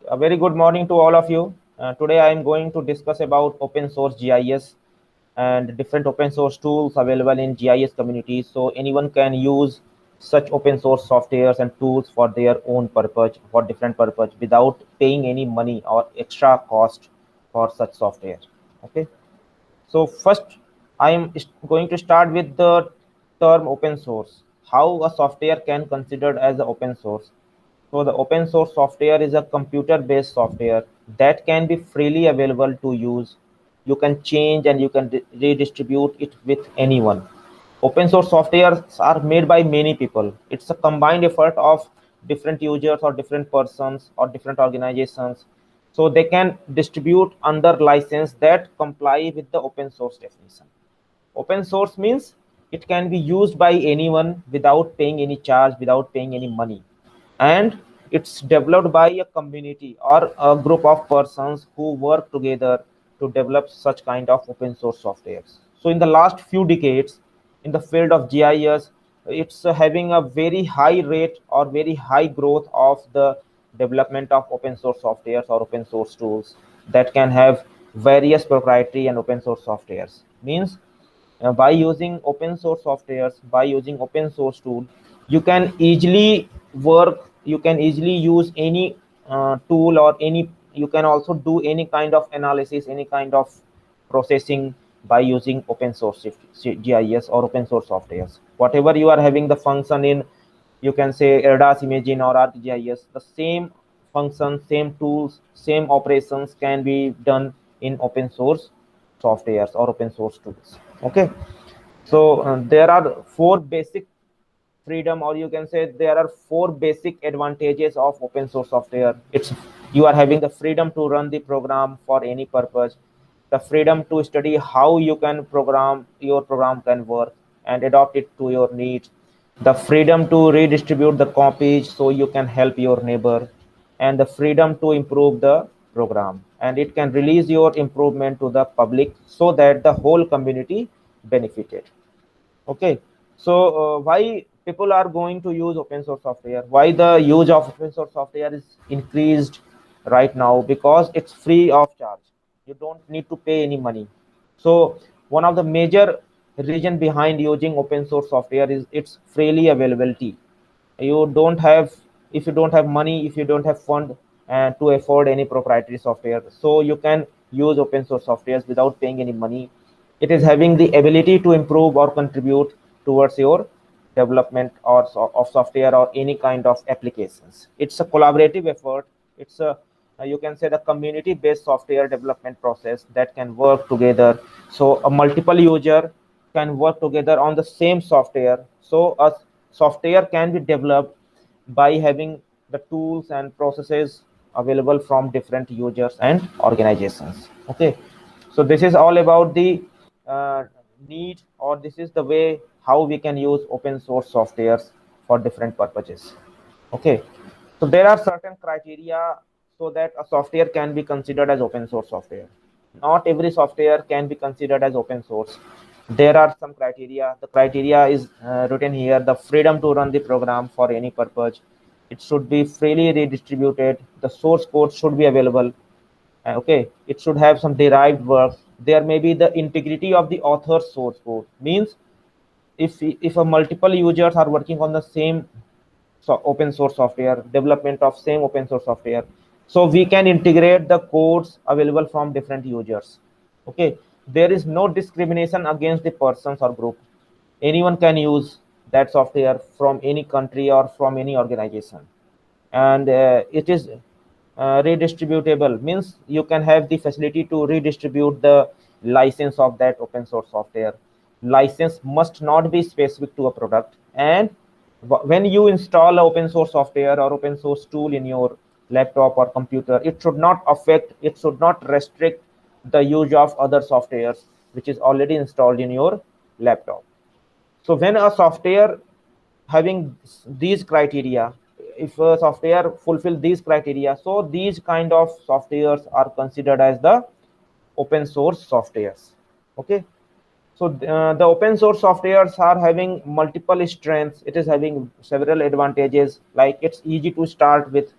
A very good morning to all of you. Today I am going to discuss about open source GIS and different open source tools available in GIS communities. So anyone can use such open source softwares and tools for their own purpose, for different purpose, without paying any money or extra cost for such software. Okay. So first, I am going to start with the term open source. How a software can considered as a open source. So the open source software is a computer-based software that can be freely available to use. You can change and you can redistribute it with anyone. Open source softwares are made by many people. It's a combined effort of different users or different persons or different organizations. So they can distribute under license that comply with the open source definition. Open source means it can be used by anyone without paying any charge, without paying any money. And it's developed by a community or a group of persons who work together to develop such kind of open source softwares. So in the last few decades, in the field of GIS, it's having a very high rate or very high growth of the development of open source softwares or open source tools that can have various proprietary and open source softwares. Means by using open source softwares, by using open source tool, you can easily work, you can easily use any tool or any, you can also do any kind of analysis, any kind of processing by using open source GIS or open source softwares. Whatever you are having the function in, you can say ERDAS Imagine or ArcGIS, the same function, same tools, same operations can be done in open source softwares or open source tools. Okay. So there are four basic freedom, or you can say there are four basic advantages of open source software. It's, you are having the freedom to run the program for any purpose, the freedom to study how you can program, your program can work and adopt it to your needs, the freedom to redistribute the copies so you can help your neighbor, and the freedom to improve the program, and it can release your improvement to the public so that the whole community benefited. Okay. So why people are going to use open source software, why the use of open source software is increased right now? Because it's free of charge, you don't need to pay any money. So one of the major reason behind using open source software is its freely availability. You don't have, if you don't have money, if you don't have fund to afford any proprietary software, so you can use open source softwares without paying any money. It is having the ability to improve or contribute towards your development or of software or any kind of applications. It's a collaborative effort. It's a, you can say, the community based software development process that can work together. So a multiple user can work together on the same software. So a software can be developed by having the tools and processes available from different users and organizations. Okay. So this is all about the uh, need, or this is the way how we can use open source softwares for different purposes. Okay. So there are certain criteria so that a software can be considered as open source software. Not every software can be considered as open source. There are some criteria. The criteria is written here: the freedom to run the program for any purpose, it should be freely redistributed, the source code should be available. Okay, it should have some derived work, there may be the integrity of the author's source code. Means if a multiple users are working on the same open source software, development of same open source software, so we can integrate the codes available from different users. Okay, there is no discrimination against the persons or group. Anyone can use that software from any country or from any organization. And it is redistributable, means you can have the facility to redistribute the license of that open source software. License must not be specific to a product. And when you install open source software or open source tool in your laptop or computer, it should not affect, it should not restrict the use of other softwares which is already installed in your laptop. So when a software having these criteria, if a software fulfill these criteria, so these kind of softwares are considered as the open source softwares. Okay. So the open source softwares are having multiple strengths. It is having several advantages, like it's easy to start with,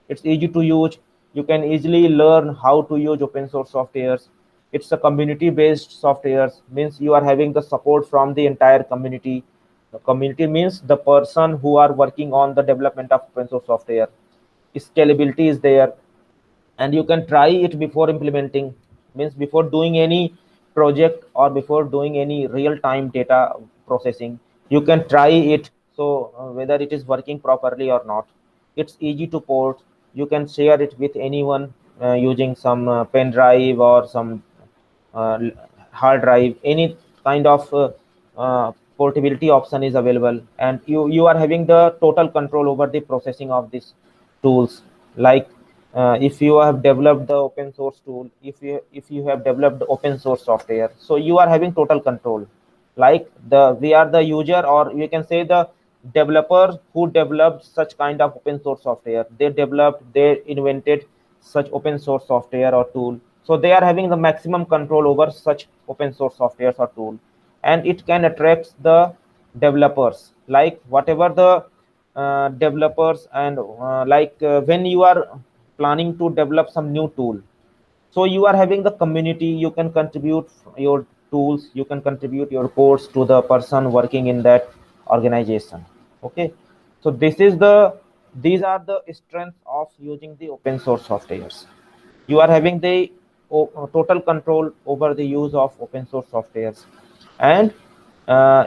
it's easy to use, You can easily learn how to use open source softwares. It's a community based softwares, means you are having the support from the entire community. The community means the person who are working on the development of open source software. Scalability is there, and you can try it before implementing, means before doing any project or before doing any real time data processing, you can try it. So whether it is working properly or not, it's easy to port. You can share it with anyone using some pen drive or some uh, hard drive. Any kind of portability option is available, and you are having the total control over the processing of these tools. Like if you have developed the open source tool, if you have developed open source software, so you are having total control. Like the we are the user, or you can say the developers who developed such kind of open source software. They invented such open source software or tool, so they are having the maximum control over such open source softwares or tool. And it can attract the developers, like whatever the developers, and when you are planning to develop some new tool, so you are having the community. You can contribute your tools, you can contribute your codes to the person working in that organization. Okay, so these are the strengths of using the open source softwares. You are having the total control over the use of open source softwares. And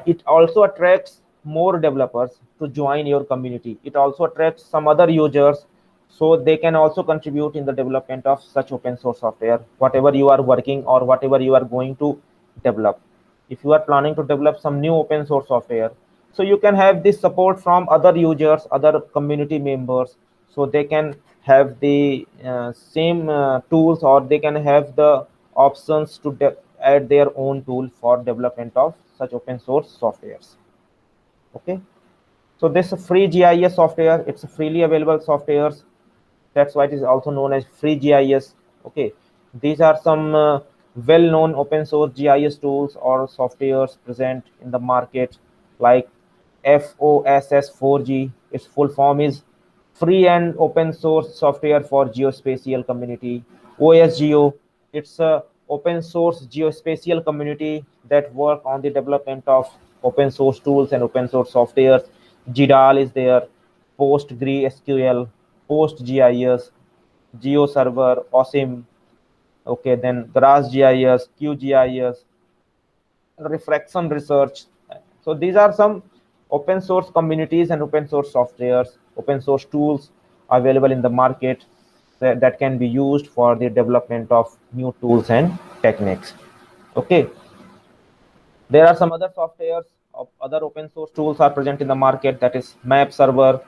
it also attracts more developers to join your community. It also attracts some other users, so they can also contribute in the development of such open source software, whatever you are working or whatever you are going to develop. If you are planning to develop some new open source software, so you can have this support from other users, other community members, so they can have the same tools, or they can have the options to add their own tool for development of such open source softwares. Okay, so this free GIS software, it's a freely available softwares. That's why it is also known as free GIS. Okay, these are some well-known open source GIS tools or softwares present in the market, like FOSS4G. Its full form is Free and Open Source Software for Geospatial Community. OSGeo, it's a open source geospatial community that work on the development of open source tools and open source softwares. GDAL is there, PostgreSQL, PostGIS, GeoServer, OSIM. Okay, then GrassGIS, QGIS, Reflection Research. So these are some open source communities and open source softwares, open source tools available in the market that can be used for the development of new tools and techniques. Okay, there are some other softwares of other open source tools are present in the market, that is Map Server,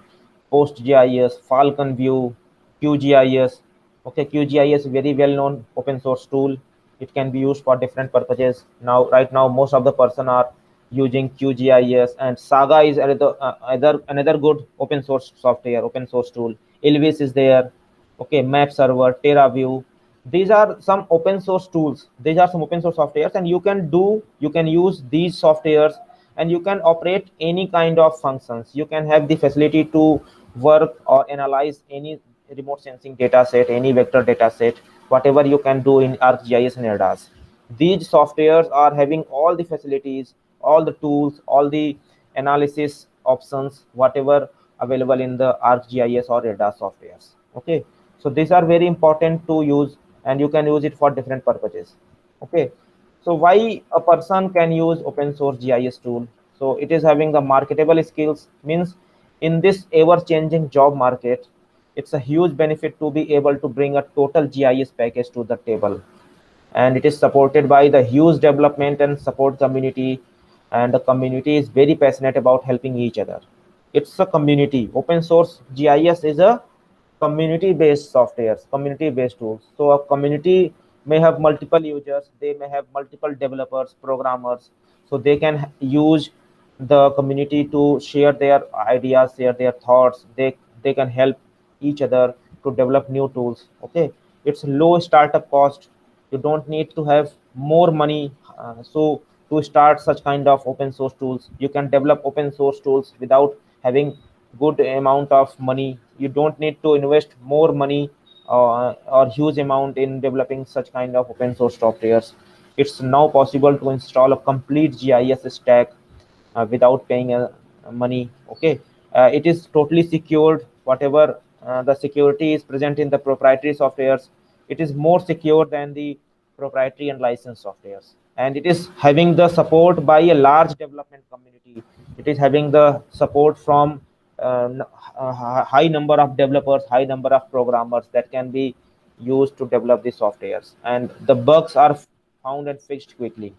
PostGIS, Falcon View, QGIS. Okay, QGIS is very well known open source tool. It can be used for different purposes. Now, right now, most of the person are using QGIS, and Saga is another good open source software, open source tool. Ilvis is there. Okay, Map Server, TerraView. These are some open source tools. These are some open source softwares, and you can use these softwares, and you can operate any kind of functions. You can have the facility to work or analyze any remote sensing data set, any vector data set, whatever you can do in ArcGIS and ADAS. These softwares are having all the facilities, all the tools, all the analysis options, whatever available in the ArcGIS or ADAS softwares. Okay, so these are very important to use, and you can use it for different purposes. Okay, so why a person can use open source GIS tool? So it is having the marketable skills, means in this ever changing job market, it's a huge benefit to be able to bring a total GIS package to the table. And it is supported by the huge development and support community, and the community is very passionate about helping each other. It's a community. Open source GIS is a community based softwares, community based tools. So a community may have multiple users, they may have multiple developers, programmers, so they can use the community to share their ideas, share their thoughts. They can help each other to develop new tools. Okay, it's low startup cost. You don't need to have more money. So to start such kind of open source tools, you can develop open source tools without having good amount of money. You don't need to invest more money or huge amount in developing such kind of open source softwares. It's now possible to install a complete GIS stack without paying money. Okay, it is totally secured. Whatever the security is present in the proprietary softwares, it is more secure than the proprietary and licensed softwares, and it is having the support by a large development community. It is having the support from high number of developers, high number of programmers that can be used to develop the softwares, and the bugs are found and fixed quickly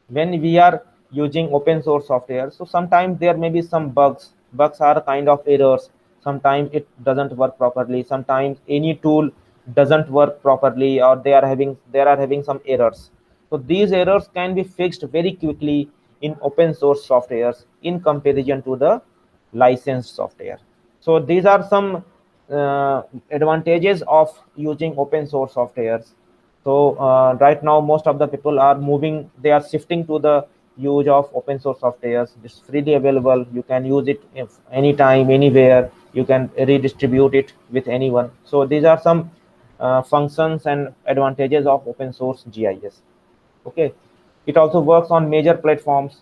when we are using open source software. So sometimes there may be some bugs are kind of errors. Sometimes it doesn't work properly, sometimes any tool doesn't work properly, or they are having some errors. So these errors can be fixed very quickly in open source softwares in comparison to the licensed software. So these are some advantages of using open source softwares. So right now, most of the people are moving, they are shifting to the use of open source softwares. It's freely available. You can use it if anytime, anywhere. You can redistribute it with anyone. So these are some functions and advantages of open source GIS. Okay, it also works on major platforms.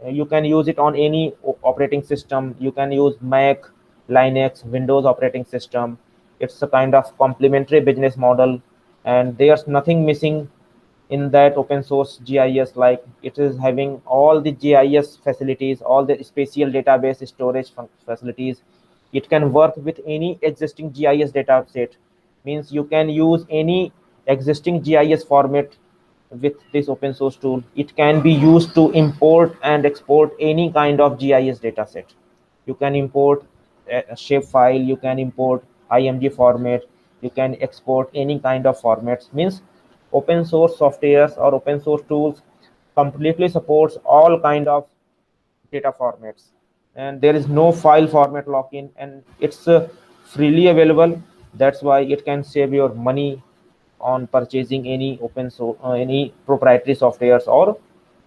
You can use it on any operating system. You can use Mac, Linux, Windows operating system. It's a kind of complementary business model, and there's nothing missing in that open source GIS. Like, it is having all the GIS facilities, all the spatial database storage facilities. It can work with any existing GIS data set. Means you can use any existing GIS format with this open source tool. It can be used to import and export any kind of GIS data set. You can import a shape file, you can import IMG format, you can export any kind of formats. Means open source softwares or open source tools completely supports all kind of data formats, and there is no file format lock-in, and it's freely available. That's why it can save your money on purchasing any open source any proprietary softwares or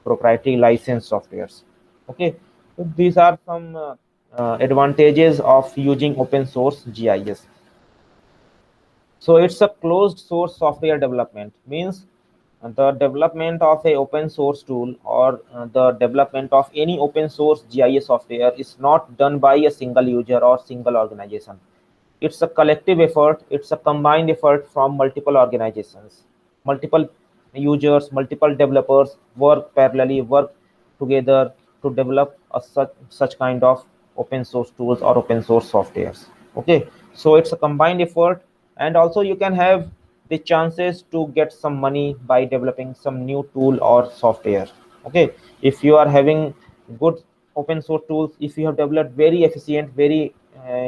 proprietary licensed softwares. Okay, so these are some advantages of using open source GIS. So it's a closed source software development. Means the development of a open source tool or the development of any open source GIS software is not done by a single user or single organization. It's a collective effort. It's a combined effort from multiple organizations, multiple users, multiple developers work parallelly, work together to develop such kind of open source tools or open source softwares. Okay, so it's a combined effort, and also you can have the chances to get some money by developing some new tool or software. Okay, if you are having good open source tools, if you have developed very efficient, very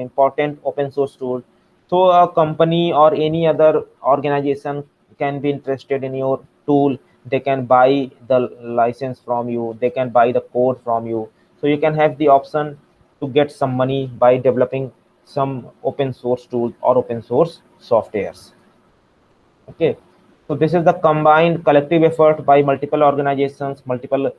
important open source tool, so a company or any other organization can be interested in your tool. They can buy the license from you, they can buy the code from you. So you can have the option to get some money by developing some open source tool or open source softwares. Okay, so this is the combined collective effort by multiple organizations, multiple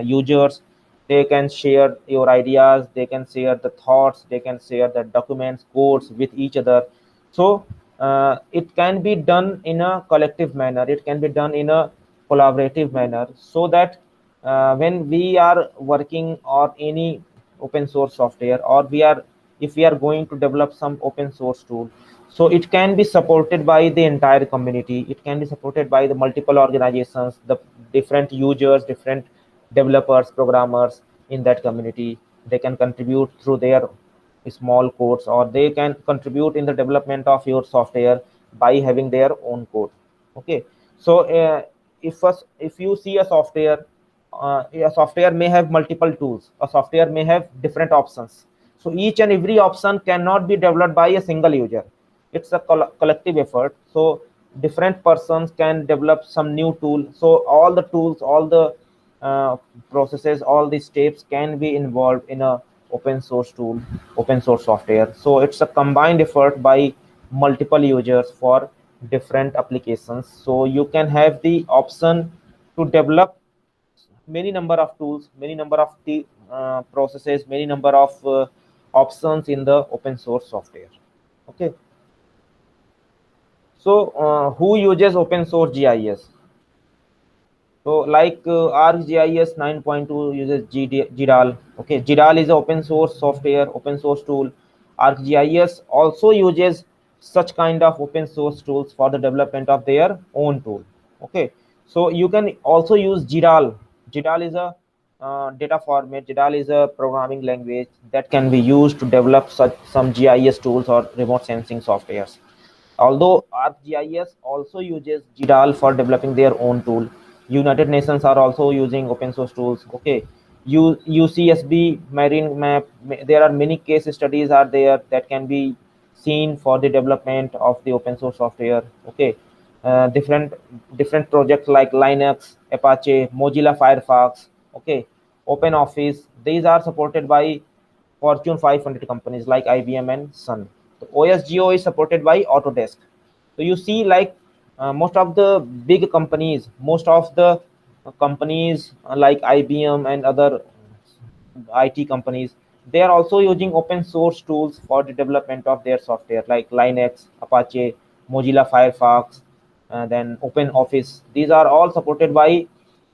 users. They can share your ideas, they can share the thoughts, they can share the documents, codes with each other. So it can be done in a collective manner, it can be done in a collaborative manner, so that when we are working on any open source software, or we are if we are going to develop some open source tool, so it can be supported by the entire community, it can be supported by the multiple organizations, the different users, different developers, programmers in that community. They can contribute through their small codes, or they can contribute in the development of your software by having their own code. Okay, so if you see a software may have multiple tools, a software may have different options. So each and every option cannot be developed by a single user. It's a collective effort. So different persons can develop some new tool. So all the tools, all the uh, processes, all the steps can be involved in a open source tool, open source software. So it's a combined effort by multiple users for different applications. So you can have the option to develop many number of tools, many number of the processes, many number of options in the open source software. Okay, So who uses open source GIS? So like ArcGIS 9.2 uses GDAL. Okay, GDAL is an open source software, open source tool. ArcGIS also uses such kind of open source tools for the development of their own tool. Okay, so you can also use GDAL. GDAL is a data format. GDAL is a programming language that can be used to develop such some GIS tools or remote sensing softwares. Although ArcGIS also uses GDAL for developing their own tool, United Nations are also using open source tools. Okay, UCSB Marine Map. There are many case studies are there that can be seen for the development of the open source software. Okay, different projects like Linux, Apache, Mozilla Firefox. Okay, Open Office. These are supported by Fortune 500 companies like IBM and Sun. So OSGeo is supported by Autodesk. So you see, like most of the big companies, most of the companies like IBM and other IT companies, they are also using open source tools for the development of their software, like Linux, Apache, Mozilla Firefox, then Open Office. These are all supported by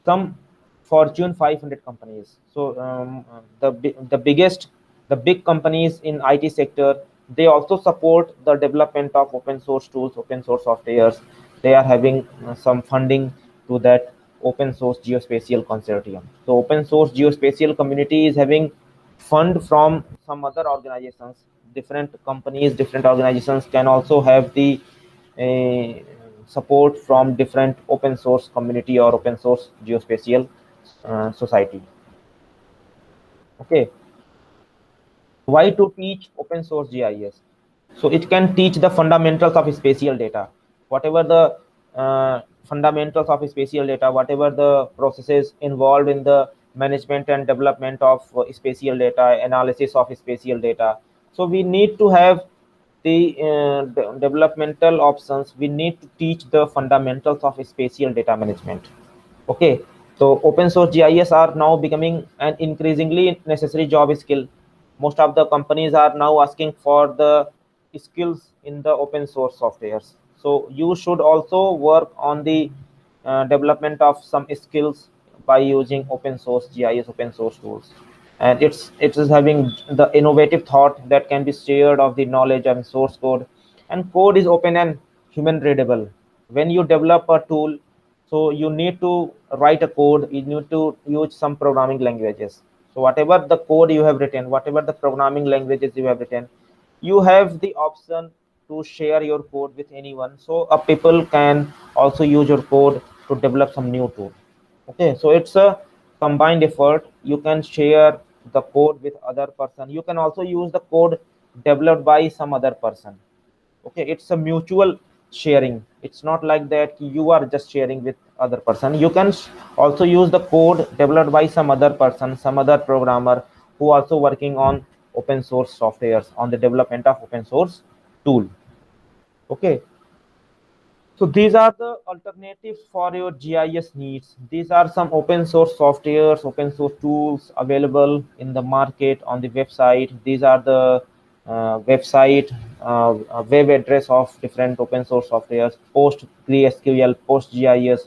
some Fortune 500 companies. So the big companies in IT sector, they also support the development of open source tools, open source softwares. They are having some funding to that open source geospatial consortium. So open source geospatial community is having fund from some other organizations. Different companies, different organizations can also have the uh, support from different open source community or open source geospatial society. Okay, why to teach open source GIS? So it can teach the fundamentals of spatial data, whatever the fundamentals of spatial data, whatever the processes involved in the management and development of spatial data, analysis of spatial data. So we need to have the developmental options. We need to teach the fundamentals of spatial data management. Okay, so open source GIS are now becoming an increasingly necessary job skill. Most of the companies are now asking for the skills in the open source softwares. So you should also work on the development of some skills by using open source GIS, open source tools. And it is having the innovative thought that can be shared of the knowledge and source code. And code is open and human readable. When you develop a tool, so you need to write a code, you need to use some programming languages. So whatever the code you have written, whatever the programming languages you have written, you have the option to share your code with anyone, so people can also use your code to develop some new tool. Okay, so it's a combined effort. You can share the code with other person, you can also use the code developed by some other person. Okay, it's a mutual sharing. It's not like that you are just sharing with other person. You can also use the code developed by some other person, some other programmer who also working on open source softwares, on the development of open source tool. Okay, so these are the alternatives for your GIS needs. These are some open source softwares, open source tools available in the market on the website. These are the website web address of different open source softwares. PostgreSQL, PostGIS.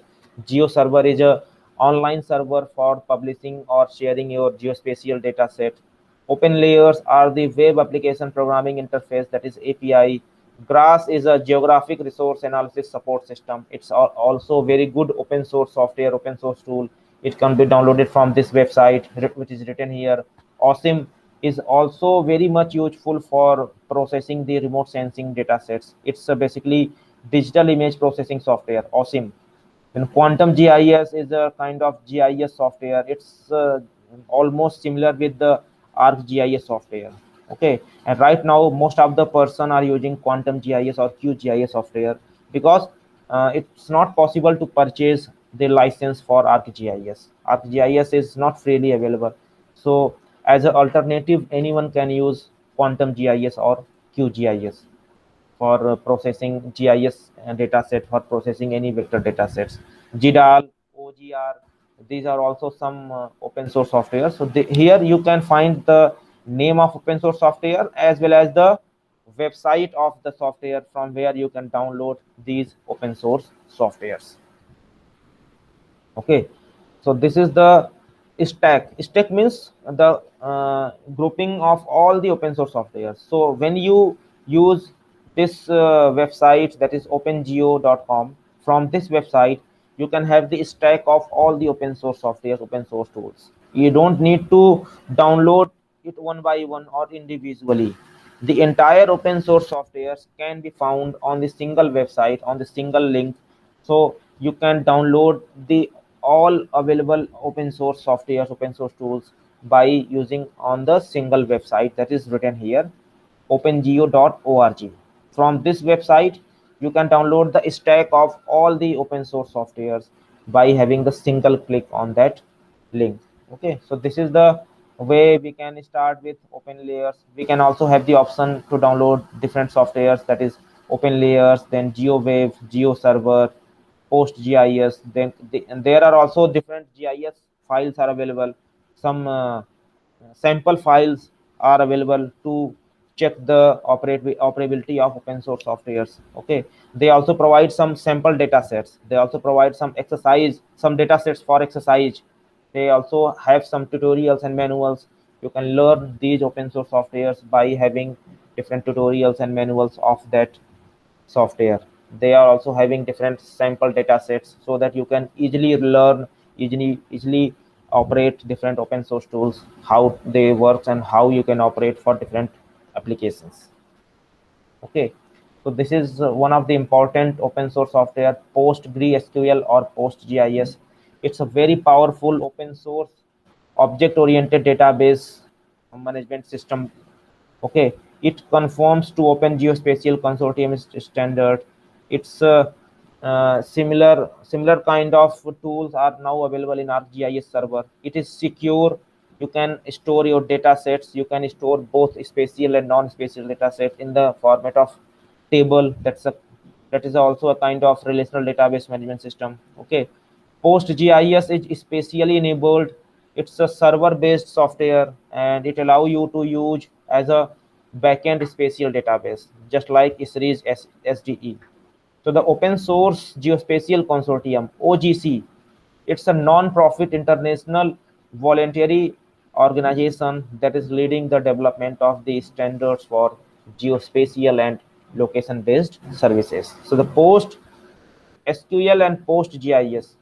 GeoServer is a online server for publishing or sharing your geospatial data set. Open layers are the web application programming interface, that is API. GRASS is a geographic resource analysis support system. It's also very good open source software, open source tool. It can be downloaded from this website, which is written here. OSIM is also very much useful for processing the remote sensing data sets. It's basically digital image processing software, OSIM. Then Quantum GIS is a kind of GIS software. It's almost similar with the ArcGIS software. Okay, and right now most of the person are using Quantum GIS or QGIS software because it's not possible to purchase the license for ArcGIS. ArcGIS is not freely available. So as an alternative, anyone can use Quantum GIS or QGIS for processing GIS data set, for processing any vector data sets. GDAL, OGR, these are also some open source software. So here you can find the name of open source software as well as the website of the software from where you can download these open source softwares. Okay, so this is the stack means the grouping of all the open source software. So when you use this website, that is opengeo.com, from this website you can have the stack of all the open source software, open source tools. You don't need to download it one by one or individually. The entire open source softwares can be found on the single website, on the single link. So you can download the all available open source softwares, open source tools, by using on the single website that is written here, opengeo.org. From this website you can download the stack of all the open source softwares by having the single click on that link. Okay, so this is the way we can start with open layers. We can also have the option to download different softwares, that is open layers, then GeoWave, GeoServer, PostGIS. Then and there are also different GIS files are available. Some sample files are available to check the operability of open source softwares. Okay, they also provide some sample data sets. They also provide some exercise, some data sets for exercise. They also have some tutorials and manuals. You can learn these open source softwares by having different tutorials and manuals of that software. They are also having different sample data sets so that you can easily learn, easily operate different open source tools, how they work and how you can operate for different applications. Okay, so this is one of the important open source software, PostgreSQL or PostGIS. It's a very powerful open source object oriented database management system. Okay, it conforms to open geospatial consortium standard. It's similar kind of tools are now available in ArcGIS server. It is secure. You can store your data sets. You can store both spatial and non-spatial data sets in the format of table. That is also a kind of relational database management system. Okay, PostGIS is spatially enabled. It's a server-based software, and it allow you to use as a backend spatial database, just like Esri's SDE. So the Open Source Geospatial Consortium (OGC), it's a non-profit international voluntary organization that is leading the development of the standards for geospatial and location-based services. So the Post SQL and PostGIS.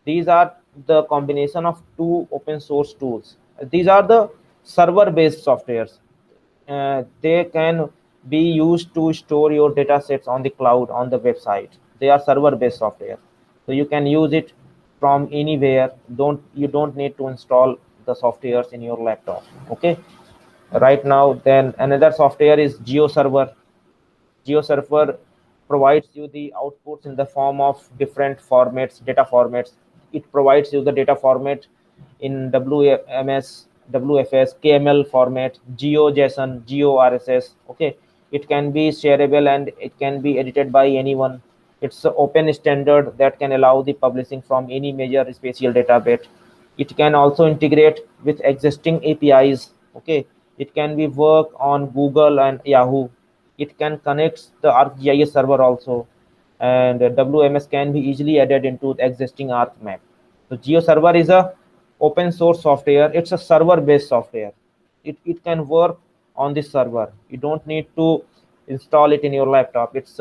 These are the combination of two open source tools. These are the server based softwares. They can be used to store your data sets on the cloud, on the website. They are server based software. So you can use it from anywhere. You don't need to install the softwares in your laptop. Okay. Right now, then another software is GeoServer. GeoServer provides you the outputs in the form of different formats, data formats. It provides you the data format in WMS, WFS, KML format, GeoJSON, GeoRSS. Okay, it can be shareable and it can be edited by anyone. It's an open standard that can allow the publishing from any major spatial database. It can also integrate with existing APIs. Okay, it can be work on Google and Yahoo. It can connect the ArcGIS server also, and WMS can be easily added into the existing ArcMap. So GeoServer is a open source software. It's a server based software. It can work on this server. You don't need to install it in your laptop. It's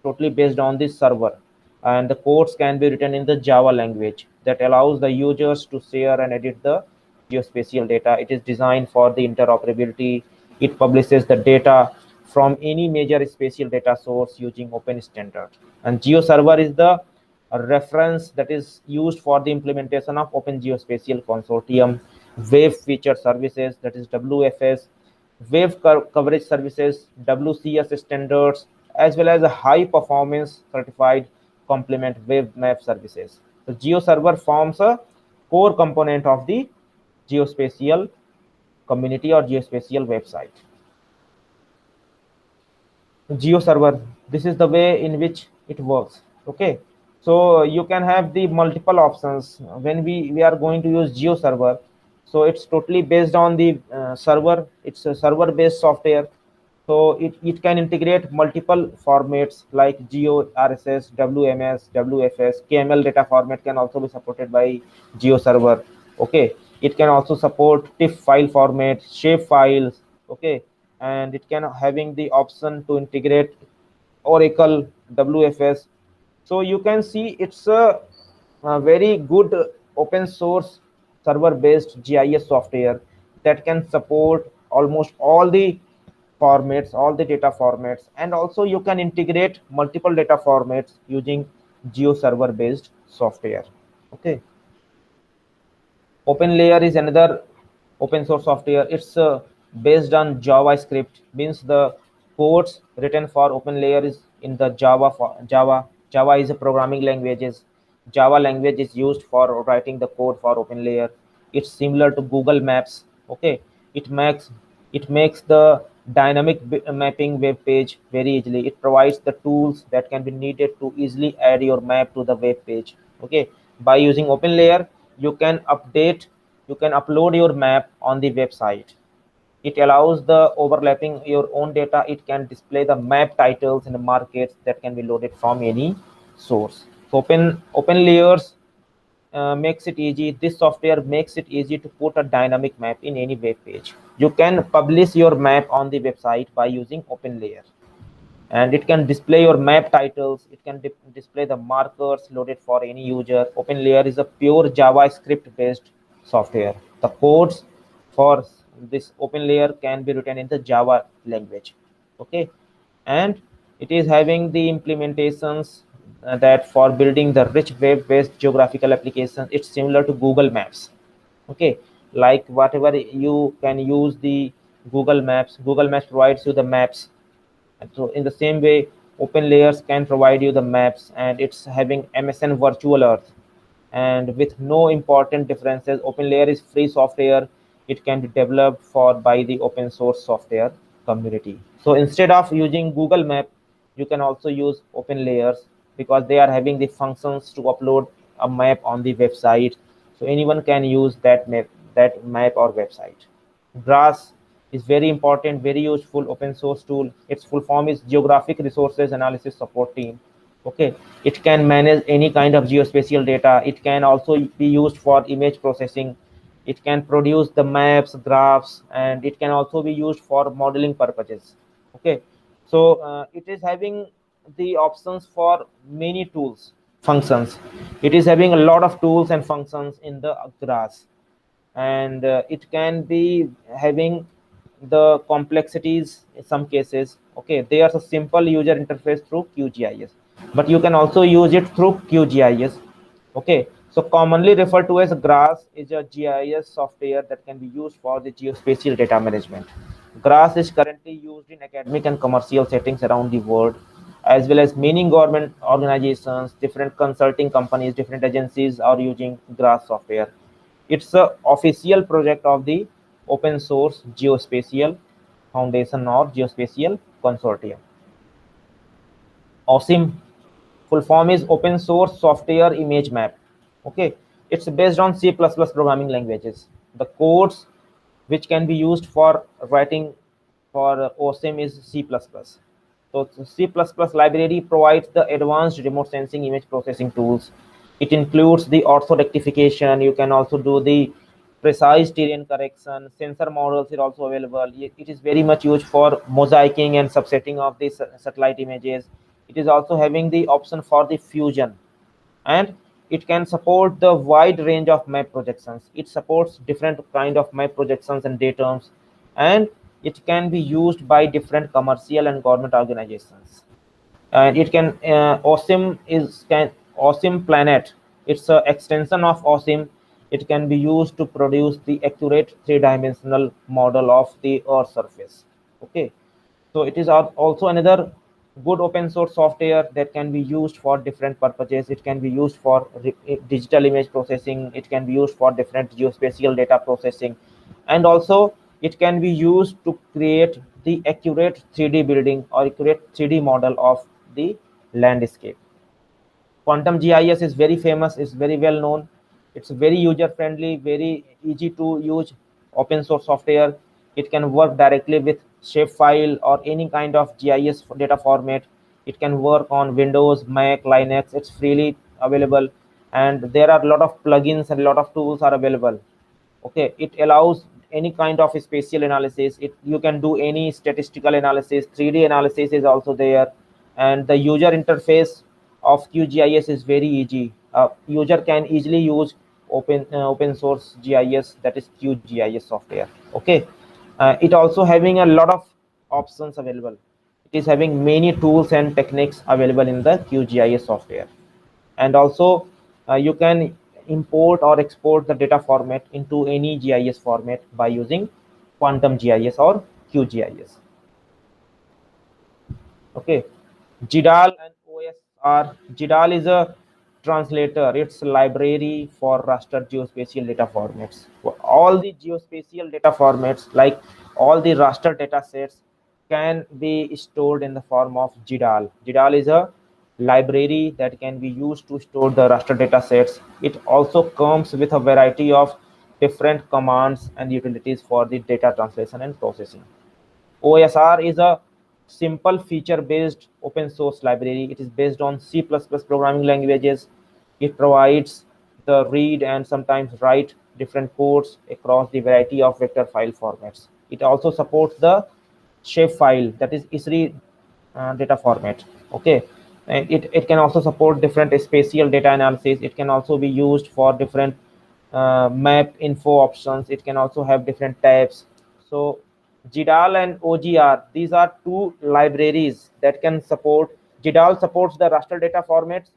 totally based on this server, and the codes can be written in the Java language that allows the users to share and edit the geospatial data. It is designed for the interoperability. It publishes the data from any major spatial data source using open standard. And GeoServer is the reference that is used for the implementation of Open Geospatial Consortium, Wave Feature Services, that is WFS, Wave Coverage Services, WCS standards, as well as a high performance certified complement wave map services. So GeoServer forms a core component of the geospatial community or geospatial website. GeoServer, this is the way in which it works. Okay, so you can have the multiple options when we are going to use GeoServer. So it's totally based on the server. It's a server based software. So it can integrate multiple formats like Geo, RSS, WMS, WFS, KML data format can also be supported by Geo server. Okay, it can also support TIFF file format, shape files. Okay, and it can having the option to integrate Oracle, WFS. So you can see it's a very good open source server based GIS software that can support almost all the formats, all the data formats, and also you can integrate multiple data formats using Geo server based software. Okay. OpenLayer is another open source software. It's based on JavaScript. Means the codes written for OpenLayer is in the Java. Java. Java is a programming languages. Java language is used for writing the code for OpenLayer. It's similar to Google Maps. Okay, it makes the dynamic mapping web page very easily. It provides the tools that can be needed to easily add your map to the web page. Okay, by using OpenLayer, you can upload your map on the website. It allows the overlapping your own data. It can display the map titles in the markets that can be loaded from any source. So open layers makes it easy. This software makes it easy to put a dynamic map in any web page. You can publish your map on the website by using open layer, and it can display your map titles. It can display the markers loaded for any user. OpenLayer is a pure JavaScript based software. The codes for this OpenLayer can be written in the Java language. Okay, and it is having the implementations that for building the rich web based geographical applications. It's similar to Google Maps. Okay, like whatever you can use the Google Maps provides you the maps. And so in the same way, open layers can provide you the maps, and it's having MSN virtual earth. And with no important differences, open layer is free software. It can be developed for by the open source software community. So instead of using Google Map, you can also use open layers because they are having the functions to upload a map on the website. So anyone can use that map or website. GRASS is very important, very useful open source tool. Its full form is Geographic Resources Analysis Support Team. Okay, it can manage any kind of geospatial data. It can also be used for image processing. It can produce the maps, graphs, and it can also be used for modeling purposes. Okay, so it is having the options for many tools, functions. It is having a lot of tools and functions in the GRASS, and it can be having the complexities in some cases. Okay, there's a simple user interface through QGIS, but you can also use it through QGIS. Okay, so commonly referred to as GRASS is a GIS software that can be used for the geospatial data management. GRASS is currently used in academic and commercial settings around the world, as well as many government organizations, different consulting companies, different agencies are using GRASS software. It's a official project of the Open Source Geospatial Foundation or Geospatial Consortium. OSIM full form is Open Source Software Image Map. Okay, it's based on C++ programming languages. The codes which can be used for writing for OSIM is C++. So C++ library provides the advanced remote sensing image processing tools. It includes the ortho rectification. You can also do the precise terrain correction. Sensor models are also available. It is very much used for mosaicing and subsetting of the satellite images. It is also having the option for the fusion, and it can support the wide range of map projections. It supports different kind of map projections and datums, and it can be used by different commercial and government organizations. And it can OSIM Planet. It's an extension of OSIM. It can be used to produce the accurate three-dimensional model of the Earth surface. Okay, so it is also another good open source software that can be used for different purposes. It can be used for digital image processing. It can be used for different geospatial data processing, and also it can be used to create the accurate 3D building or accurate 3D model of the landscape. Quantum GIS is very famous, is very well known. It's very user friendly, very easy to use open source software. It can work directly with shapefile or any kind of GIS data format. It can work on Windows, Mac, Linux. It's freely available, and there are a lot of plugins and a lot of tools are available. Okay, it allows any kind of spatial analysis. You can do any statistical analysis. 3D analysis is also there, and the user interface of QGIS is very easy. User can easily use open source GIS, that is QGIS software. Okay, it also having a lot of options available. It is having many tools and techniques available in the QGIS software. And also you can import or export the data format into any GIS format by using Quantum GIS or QGIS. Okay, GDAL and OSR. GDAL is a translator. It's a library for raster geospatial data formats. For all the geospatial data formats, like all the raster data sets, can be stored in the form of GDAL. GDAL is a library that can be used to store the raster data sets. It also comes with a variety of different commands and utilities for the data translation and processing. OSR is a simple feature-based open source library. It is based on C++ programming languages. It provides the read and sometimes write different codes across the variety of vector file formats. It also supports the shapefile, that is ISRI data format. Okay, and it can also support different spatial data analysis. It can also be used for different map info options. It can also have different tabs. So GDAL and OGR, these are two libraries that can support. GDAL supports the raster data formats,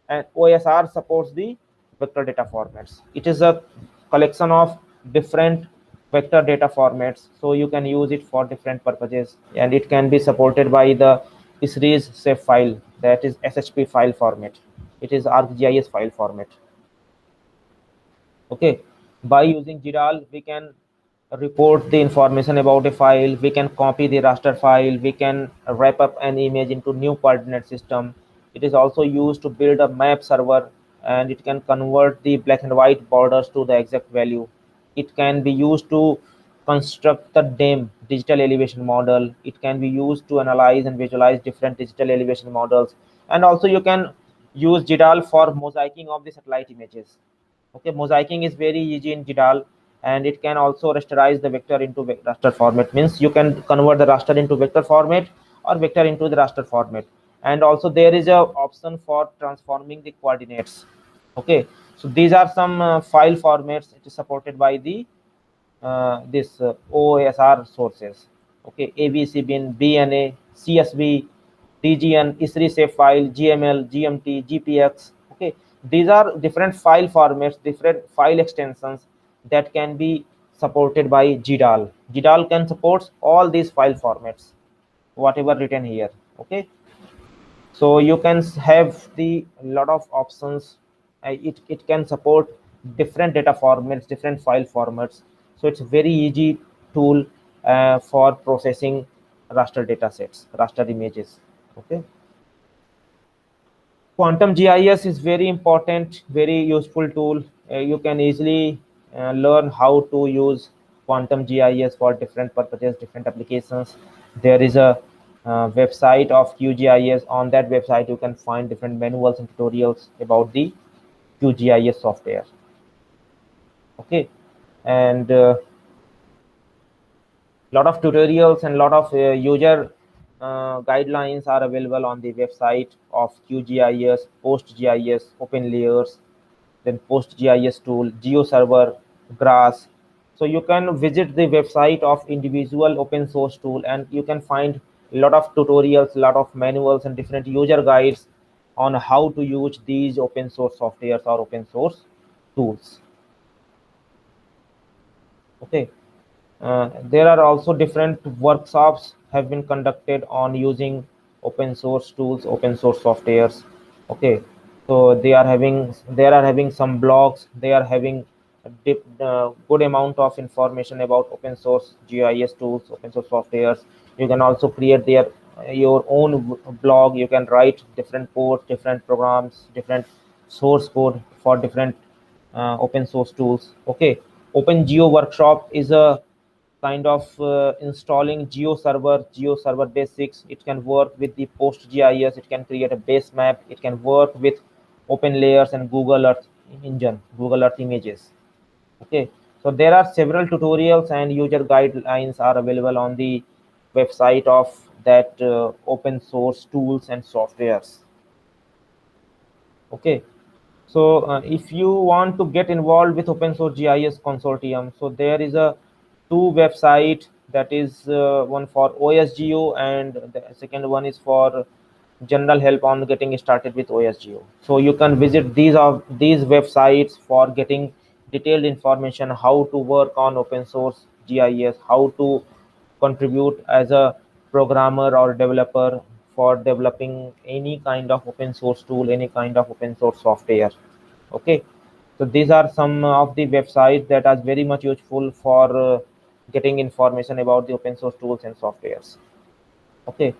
and OSR supports the vector data formats. It is a collection of different vector data formats, so you can use it for different purposes, and it can be supported by the ISRI's shapefile, that is SHP file format. It is ArcGIS file format. Okay, by using GDAL, we can report the information about a file. We can copy the raster file. We can wrap up an image into new coordinate system. It is also used to build a map server, and it can convert the black and white borders to the exact value. It can be used to construct the DEM, digital elevation model. It can be used to analyze and visualize different digital elevation models. And also you can use GDAL for mosaicing of the satellite images. Okay, mosaicing is very easy in GDAL, and it can also rasterize the vector into raster format. Means you can convert the raster into vector format or vector into the raster format. And also there is a option for transforming the coordinates. Okay, so these are some file formats. It is supported by the this OSR sources. Okay, ABC bin, BNA, CSV, DGN, ISRI shapefile, GML, GMT, GPX. Okay, these are different file formats, different file extensions that can be supported by GDAL. GDAL can support all these file formats, whatever written here. Okay, so you can have the lot of options. It can support different data formats, different file formats. So it's very easy tool for processing raster data sets, raster images. Okay, Quantum GIS is very important, very useful tool. You can easily learn how to use Quantum GIS for different purposes, different applications. There is a website of QGIS. On that website, you can find different manuals and tutorials about the QGIS software. Okay, and lot of tutorials and lot of user guidelines are available on the website of QGIS, PostGIS, OpenLayers, then PostGIS tool, GeoServer, GRASS. So you can visit the website of individual open source tool, and you can find a lot of tutorials, a lot of manuals and different user guides on how to use these open source softwares or open source tools. Okay, there are also different workshops have been conducted on using open source tools, open source softwares. Okay, so they are having some blogs. They are having a good amount of information about open source GIS tools, open source softwares. You can also create your own blog. You can write different codes, different programs, different source code for different open source tools. Okay, OpenGeo workshop is a kind of installing GeoServer basics. It can work with the PostGIS. It can create a base map. It can work with open layers and Google Earth engine, Google Earth images. Okay, so there are several tutorials and user guidelines are available on the website of that open source tools and softwares. Okay, so if you want to get involved with open source GIS consortium, so there is a two website, that is one for OSGeo and the second one is for general help on getting started with OSGeo. So you can visit these websites for getting detailed information how to work on open source GIS, how to contribute as a programmer or developer for developing any kind of open source tool, any kind of open source software. Okay, so these are some of the websites that are very much useful for getting information about the open source tools and softwares. Okay,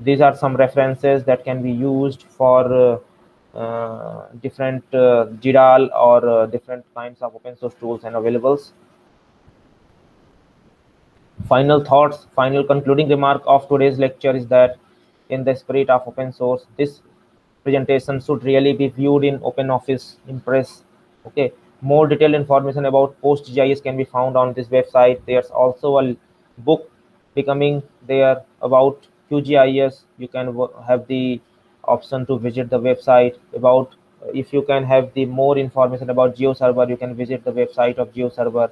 these are some references that can be used for different GDAL or different kinds of open source tools and availables. Final thoughts, final concluding remark of today's lecture is that in the spirit of open source, this presentation should really be viewed in OpenOffice Impress. Okay, more detailed information about PostGIS can be found on this website. There's also a book becoming there about QGIS. You can have the option to visit the website about, if you can have the more information about GeoServer, you can visit the website of GeoServer.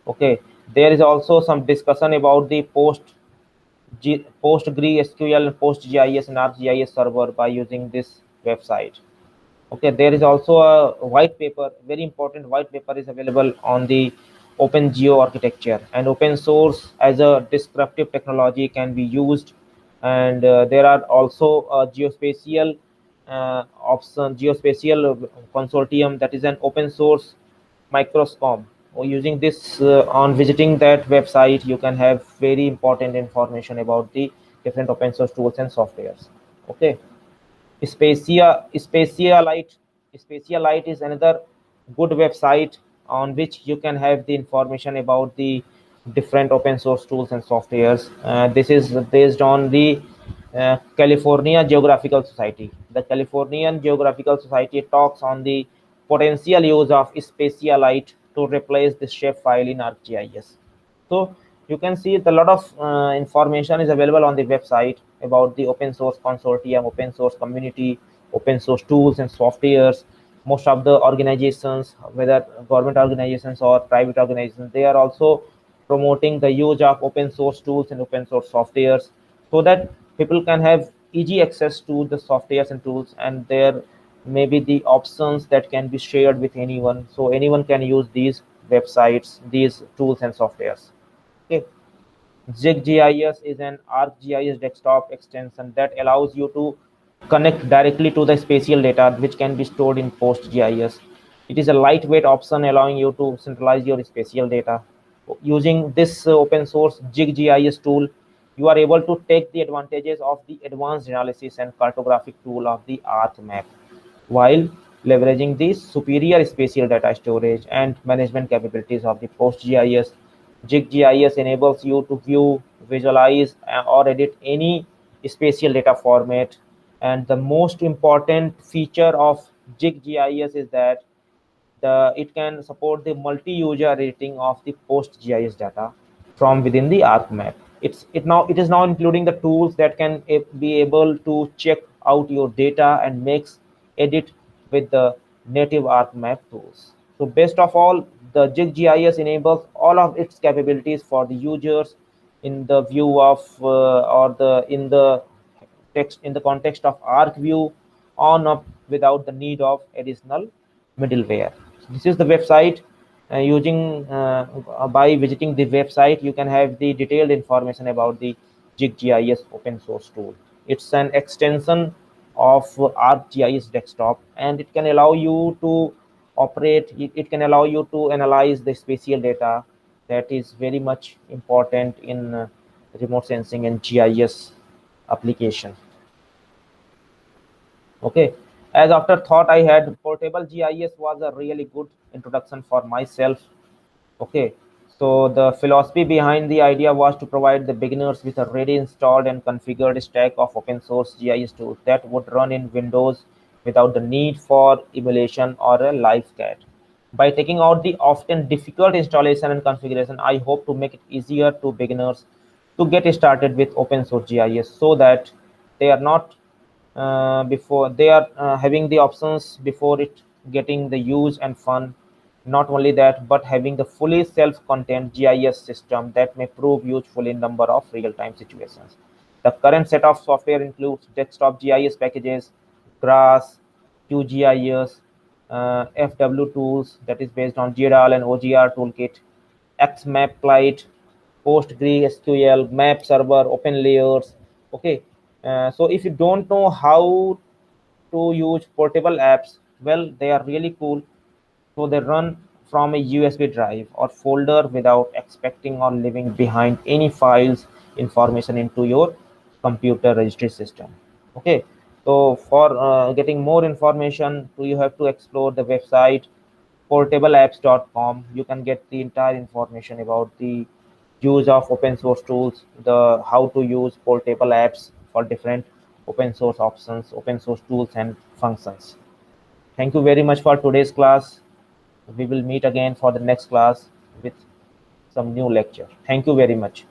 Okay, there is also some discussion about the PostgreSQL, PostGIS, and ArcGIS server by using this website. Okay, there is also a white paper, very important white paper is available on the OpenGeo architecture, and open source as a descriptive technology can be used. And there are also geospatial geospatial consortium, that is an open source microscope. Or using this on visiting that website, you can have very important information about the different open source tools and softwares. Okay, Spatialite is another good website on which you can have the information about the different open source tools and softwares. This is based on the California Geographical Society. The Californian Geographical Society talks on the potential use of Spatialite to replace the shapefile in ArcGIS. So you can see a lot of information is available on the website about the open source consortium, open source community, open source tools and softwares. Most of the organizations, whether government organizations or private organizations, they are also promoting the use of open source tools and open source softwares, so that people can have easy access to the softwares and tools, and there may be the options that can be shared with anyone, so anyone can use these websites, these tools and softwares. Okay, ZigGIS is an ArcGIS desktop extension that allows you to connect directly to the spatial data which can be stored in PostGIS. It is a lightweight option allowing you to centralize your spatial data. Using this open source ZigGIS tool, you are able to take the advantages of the advanced analysis and cartographic tool of the ArcMap while leveraging the superior spatial data storage and management capabilities of the PostGIS. ZigGIS enables you to view, visualize, or edit any spatial data format. And the most important feature of ZigGIS is that it can support the multi-user editing of the PostGIS data from within the ArcMap. It is now including the tools that can be able to check out your data and makes edit with the native ArcMap tools. So best of all, the GIS enables all of its capabilities for the users in the view of or the in the text in the context of ArcView on up without the need of additional middleware. So this is the website. Using by visiting the website, you can have the detailed information about the GIS open source tool. It's an extension of ArcGIS desktop, and it can allow you to operate. It can allow you to analyze the spatial data that is very much important in remote sensing and GIS application. Okay, as afterthought, I had portable GIS was a really good introduction for myself. Okay, So the philosophy behind the idea was to provide the beginners with a ready installed and configured stack of open source GIS tools that would run in Windows without the need for emulation or a live cat. By taking out the often difficult installation and configuration, I hope to make it easier to beginners to get started with open source GIS so that they are not before they are having the options before it getting the use and fun. Not only that, but having the fully self-contained GIS system that may prove useful in number of real-time situations. The current set of software includes desktop GIS packages, GRASS, QGIS, FW tools that is based on GDAL and OGR toolkit, XMapLite, PostgreSQL, Map Server, Open Layers. Okay, so if you don't know how to use portable apps, well, they are really cool. So they run from a USB drive or folder without expecting or leaving behind any files information into your computer registry system. Okay, so for getting more information, you have to explore the website portableapps.com. You can get the entire information about the use of open source tools, the how to use portable apps for different open source options, open source tools and functions. Thank you very much for today's class. We will meet again for the next class with some new lecture. Thank you very much.